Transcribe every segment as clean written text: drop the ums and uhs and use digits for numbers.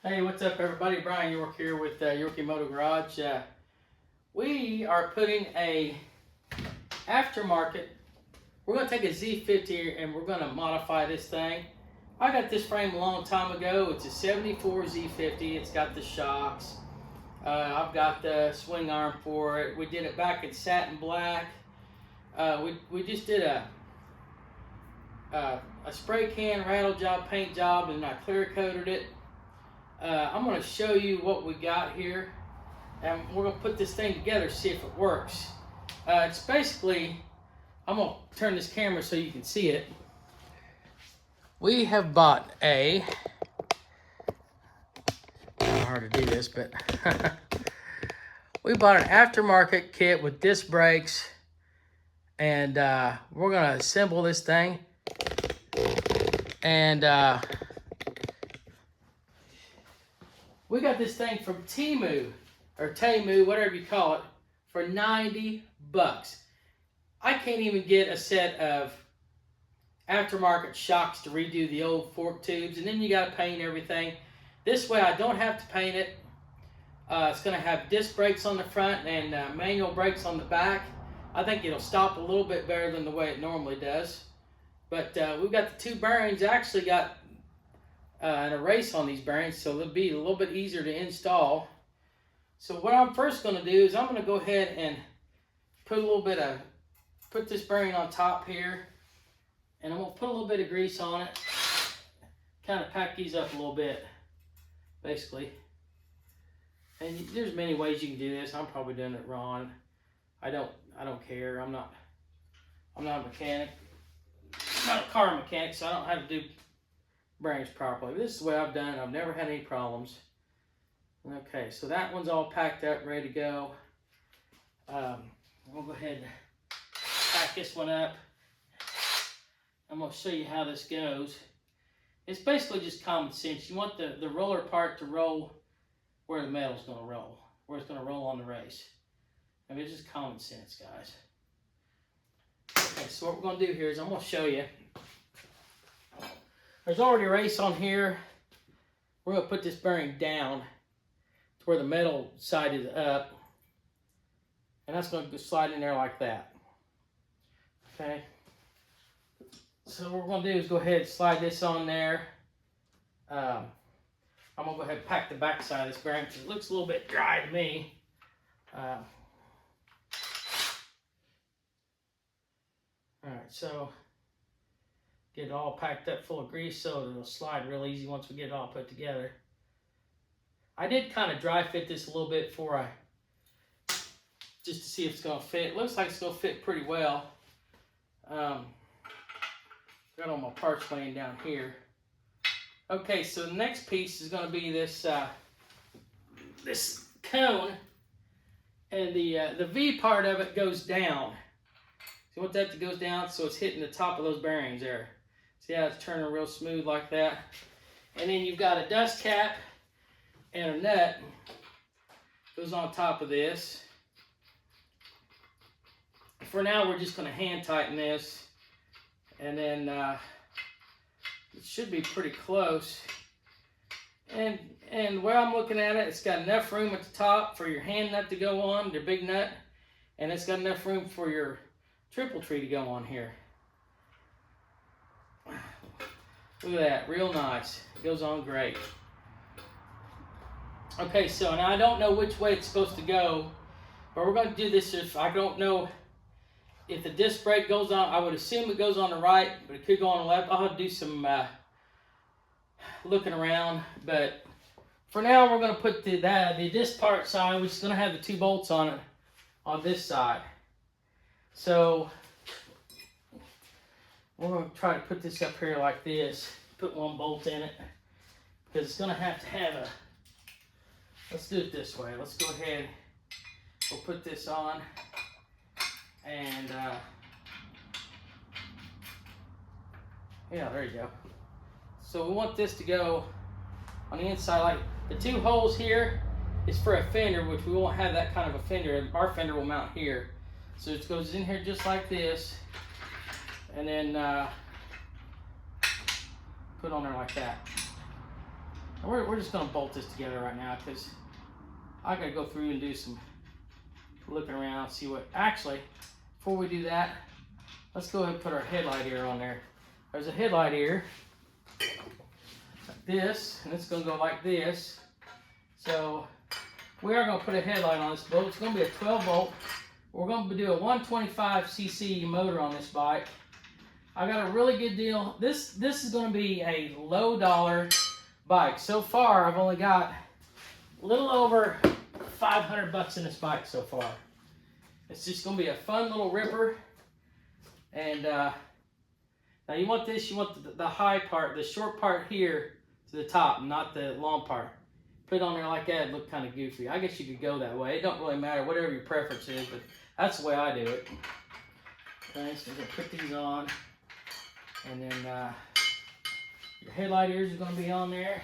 Hey, what's up, everybody? Brian York here with Yorkie Moto Garage. We are putting a aftermarket. We're going to take a Z50 and we're going to modify this thing. I got this frame a long time ago. It's a 74 Z50. It's got the shocks. I've got the swing arm for it. We did it back in satin black. We just did a spray can rattle job, paint job, and I clear coated it. I'm going to show you what we got here, and we're going to put this thing together, see if it works. It's basically, I'm going to turn this camera so you can see it. We have bought a, it's hard to do this, but we bought an aftermarket kit with disc brakes, and we're going to assemble this thing. And we got this thing from Temu, or Temu, whatever you call it, for 90 bucks. I can't even get a set of aftermarket shocks to redo the old fork tubes, and then you got to paint everything. This way I don't have to paint it. It's going to have disc brakes on the front and manual brakes on the back. I think it'll stop a little bit better than the way it normally does. But we've got the two bearings. Actually got an erase on these bearings, so they'll be a little bit easier to install. So what I'm first going to do is I'm going to go ahead and put this bearing on top here, and I'm going to put a little bit of grease on it, kind of pack these up a little bit, basically. And there's many ways you can do this. I'm probably doing it wrong. I don't care. I'm not a mechanic. I'm not a car mechanic, so I don't have to do bearings properly. This is the way I've done it. I've never had any problems. Okay, so that one's all packed up, ready to go. We'll go ahead and pack this one up. I'm going to show you how this goes. It's basically just common sense. You want the roller part to roll where the metal's going to roll, where it's going to roll on the race. I mean, it's just common sense, guys. Okay, so what we're going to do here is I'm going to show you. There's already a race on here. We're going to put this bearing down to where the metal side is up. And that's going to slide in there like that. Okay. So what we're going to do is go ahead and slide this on there. I'm going to go ahead and pack the back side of this bearing because it looks a little bit dry to me. Alright, so get it all packed up full of grease so it'll slide real easy once we get it all put together. I did kind of dry fit this a little bit before just to see if it's going to fit. It looks like it's going to fit pretty well. Got all my parts laying down here. Okay, so the next piece is going to be this this cone, and the V part of it goes down. So you want that to go down so it's hitting the top of those bearings there. See how it's turning real smooth like that? And then you've got a dust cap and a nut goes on top of this. For now, we're just going to hand tighten this, and then it should be pretty close. And the way I'm looking at it, it's got enough room at the top for your hand nut to go on, the big nut, and it's got enough room for your triple tree to go on here. Look at that, real nice. It goes on great. Okay, so now I don't know which way it's supposed to go, but we're going to do this. If I don't know if the disc brake goes on, I would assume it goes on the right, but it could go on the left. I'll have to do some looking around, but for now we're going to put the disc part side, which is going to have the two bolts on it on this side. So we're going to try to put this up here like this, put one bolt in it, because it's going to have a, let's do it this way. Let's go ahead, we'll put this on, and yeah, there you go. So we want this to go on the inside, like the two holes here is for a fender, which we won't have that kind of a fender. Our fender will mount here. So it goes in here just like this, and then put on there like that. We're just going to bolt this together right now because I got to go through and do some looking around, see what, actually, before we do that, let's go ahead and put our headlight ear on there. There's a headlight ear, like this, and it's going to go like this. So we are going to put a headlight on this boat. It's going to be a 12 volt. We're going to do a 125cc motor on this bike. I got a really good deal. This is going to be a low dollar bike. So far, I've only got a little over $500 in this bike so far. It's just going to be a fun little ripper. And now you want this, you want the high part, the short part here to the top, not the long part. Put it on there like that, it'd look kind of goofy. I guess you could go that way. It don't really matter, whatever your preference is, but that's the way I do it. Okay, so we're going to put these on. And then your headlight ears are going to be on there.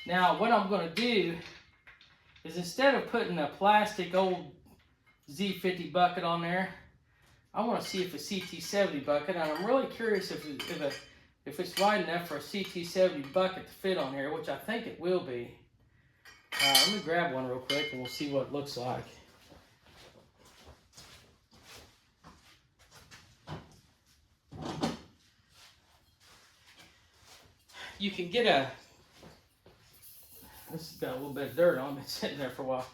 Now, what I'm going to do is instead of putting a plastic old Z50 bucket on there, I want to see if a CT70 bucket, and I'm really curious if it's wide enough for a CT70 bucket to fit on here, which I think it will be. Let me grab one real quick and we'll see what it looks like. You can get this has got a little bit of dirt on it, been sitting there for a while.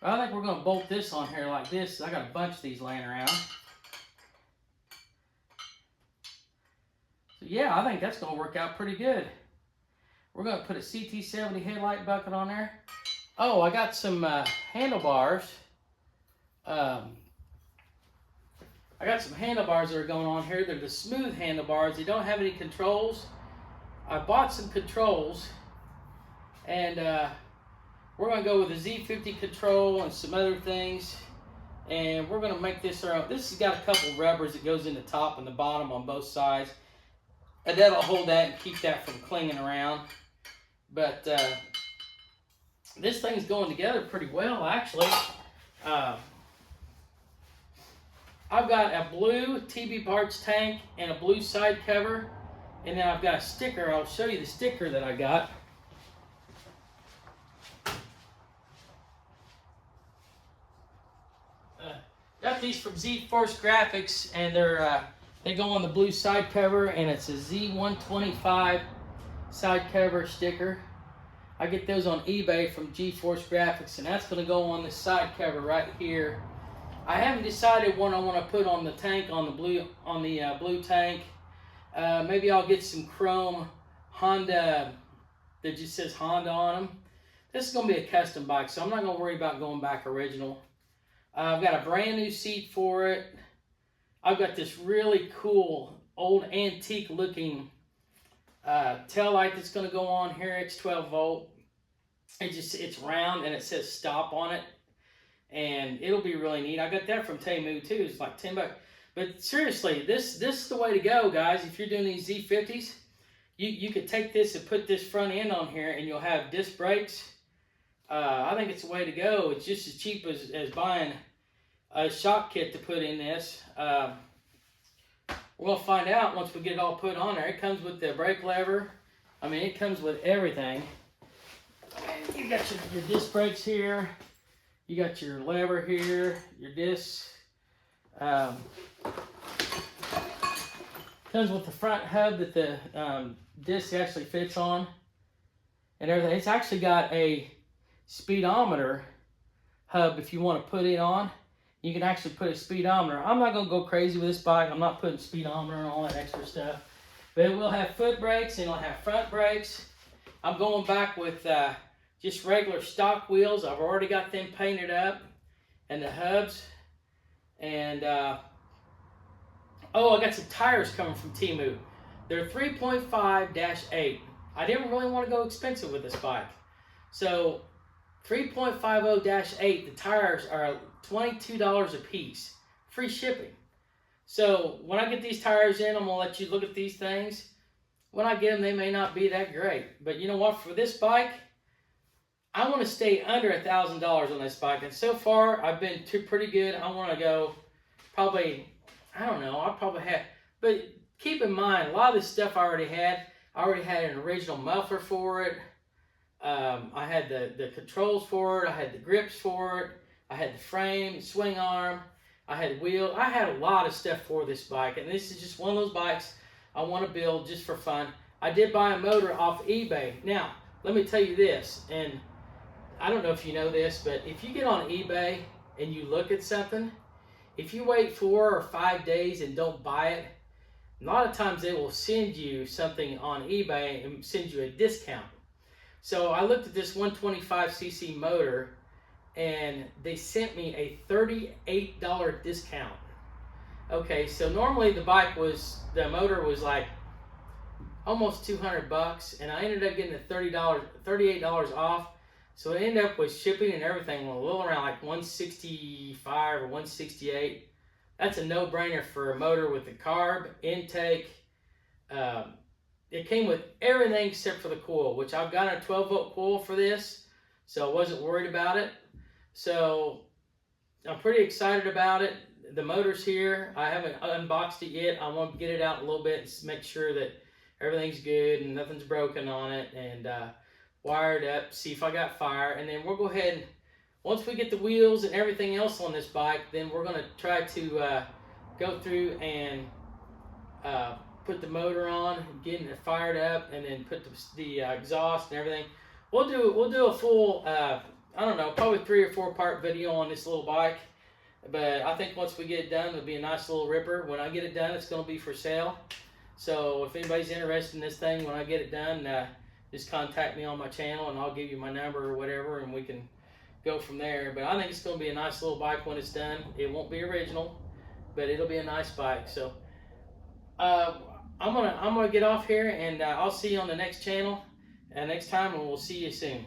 But I think we're going to bolt this on here like this. I got a bunch of these laying around. So yeah, I think that's going to work out pretty good. We're going to put a CT70 headlight bucket on there. Oh, I got some handlebars. I got some handlebars that are going on here. They're the smooth handlebars. They don't have any controls. I bought some controls, and we're going to go with a Z50 control and some other things, and we're going to make this our own. This has got a couple rubbers that goes in the top and the bottom on both sides, and that'll hold that and keep that from clinging around. But this thing's going together pretty well, actually. I've got a blue TB parts tank and a blue side cover. And then I've got a sticker. I'll show you the sticker that I got. Got these from Z50 Graphics, and they go on the blue side cover, and it's a Z125 side cover sticker. I get those on eBay from Z50 Graphics, and that's going to go on the side cover right here. I haven't decided what I want to put on the tank, on the blue tank. Maybe I'll get some chrome Honda that just says Honda on them. This is going to be a custom bike, so I'm not going to worry about going back original. I've got a brand new seat for it. I've got this really cool old antique looking tail light that's going to go on here. It's 12 volt. It's round and it says stop on it. And it'll be really neat. I got that from Temu too. It's like $10. But seriously, this is the way to go, guys. If you're doing these Z50s, you could take this and put this front end on here, and you'll have disc brakes. I think it's the way to go. It's just as cheap as buying a shock kit to put in this. We'll find out once we get it all put on there. It comes with the brake lever. I mean, it comes with everything. You got your disc brakes here. You got your lever here, your discs. Comes with the front hub that the disc actually fits on and everything. It's actually got a speedometer hub if you want to put it on. You can actually put a speedometer. I'm not going to go crazy with this bike. I'm not putting speedometer and all that extra stuff. But it will have foot brakes and it'll have front brakes. I'm going back with just regular stock wheels. I've already got them painted up and the hubs. And oh, I got some tires coming from Temu. They're 3.5-8. I didn't really want to go expensive with this bike. So 3.50-8, the tires are $22 a piece. Free shipping. So when I get these tires in, I'm going to let you look at these things. When I get them, they may not be that great. But you know what? For this bike, I want to stay under $1,000 on this bike. And so far, I've been pretty good. I want to go probably, I don't know, I'll probably have, but keep in mind, a lot of this stuff I already had. I already had an original muffler for it. I had the controls for it. I had the grips for it. I had the frame, swing arm. I had wheel. I had a lot of stuff for this bike, and this is just one of those bikes I want to build just for fun. I did buy a motor off eBay. Now, let me tell you this, and I don't know if you know this, but if you get on eBay and you look at something, if you wait 4 or 5 days and don't buy it, a lot of times they will send you something on eBay and send you a discount. So I looked at this 125cc motor, and they sent me a $38 discount. Okay, so normally the motor was like almost 200 bucks, and I ended up getting a $38 off. So it ended up with shipping and everything a little around like 165 or 168. That's a no-brainer for a motor with the carb, intake. It came with everything except for the coil, which I've got a 12-volt coil for this, so I wasn't worried about it. So I'm pretty excited about it. The motor's here. I haven't unboxed it yet. I want to get it out a little bit and make sure that everything's good and nothing's broken on it, and wire it up, see if I got fire, and then we'll go ahead and once we get the wheels and everything else on this bike, then we're going to try to go through and put the motor on, getting it fired up, and then put the exhaust and everything. We'll do a full I don't know, probably 3 or 4 part video on this little bike. But I think once we get it done, it'll be a nice little ripper. When I get it done, it's going to be for sale. So if anybody's interested in this thing, when I get it done, just contact me on my channel, and I'll give you my number or whatever, and we can go from there. But I think it's going to be a nice little bike when it's done. It won't be original, but it'll be a nice bike. So I'm gonna get off here, and I'll see you on the next channel next time, and we'll see you soon.